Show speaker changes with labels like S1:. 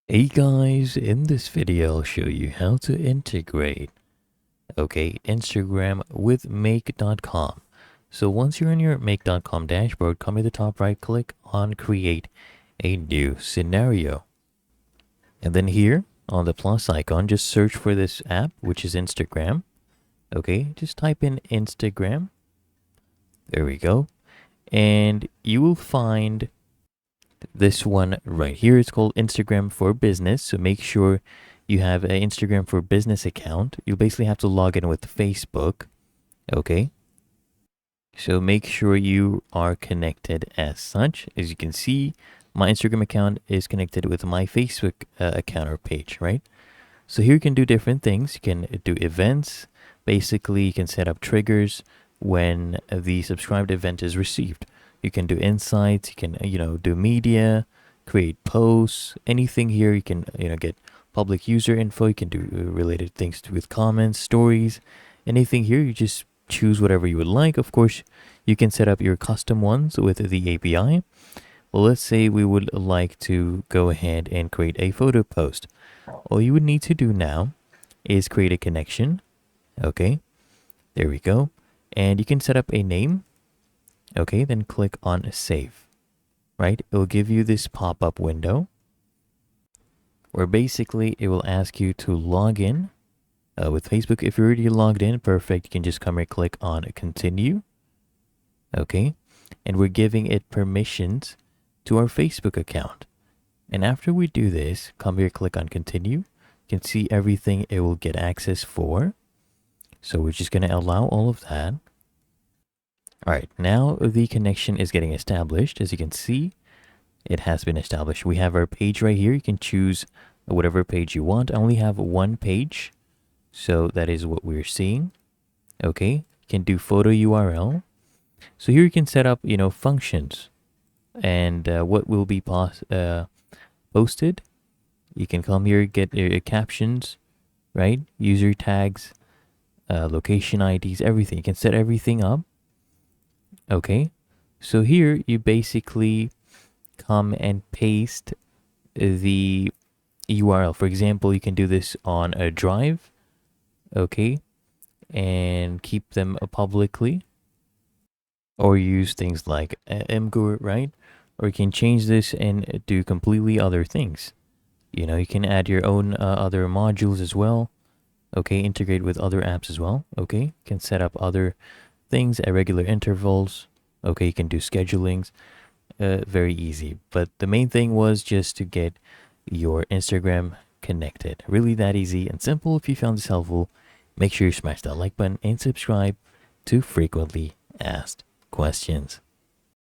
S1: Hey guys, in this video I'll show you how to integrate, Instagram with Make.com. So once you're in your Make.com dashboard, come to the top right, click on Create a New Scenario. And then here on the plus icon, just search for this app, which is Instagram. Just type in Instagram. There we go. And you will find this one right here. It's called Instagram for Business. So make sure you have an Instagram for Business account. You basically have to log in with Facebook. So make sure you are connected as such. As you can see, my Instagram account is connected with my Facebook account or page, right? So here you can do different things. You can do events. Basically, you can set up triggers when the subscribed event is received. You can do insights. You can, do media, create posts, anything here. You can, get public user info. You can do related things with comments, stories, anything here. You just choose whatever you would like. Of course, you can set up your custom ones with the API. Well, let's say we would like to go ahead and create a photo post. All you would need to do now is create a connection. There we go. And you can set up a name. Then click on save. Right? It will give you this pop-up window where basically it will ask you to log in with Facebook. If you're already logged in, perfect. You can just come here, click on continue. And we're giving it permissions to our Facebook account. And after we do this, come here, click on continue. You can see everything it will get access for. So we're just going to allow all of that. All right, now the connection is getting established. As you can see, it has been established. We have our page right here. You can choose whatever page you want. I only have one page, so that is what we're seeing. You can do photo URL. So here you can set up, functions and what will be posted. You can come here, get your captions, right? User tags, location IDs, everything. You can set everything up. So here you basically come and paste the URL. For example, you can do this on a drive, and keep them publicly, or use things like Mgur, right? Or you can change this and do completely other things. You can add your own other modules as well. Integrate with other apps as well. You can set up other things at regular intervals. You can do schedulings. Very easy. But the main thing was just to get your Instagram connected. Really that easy and simple. If you found this helpful, make sure you smash that like button and subscribe to frequently asked questions.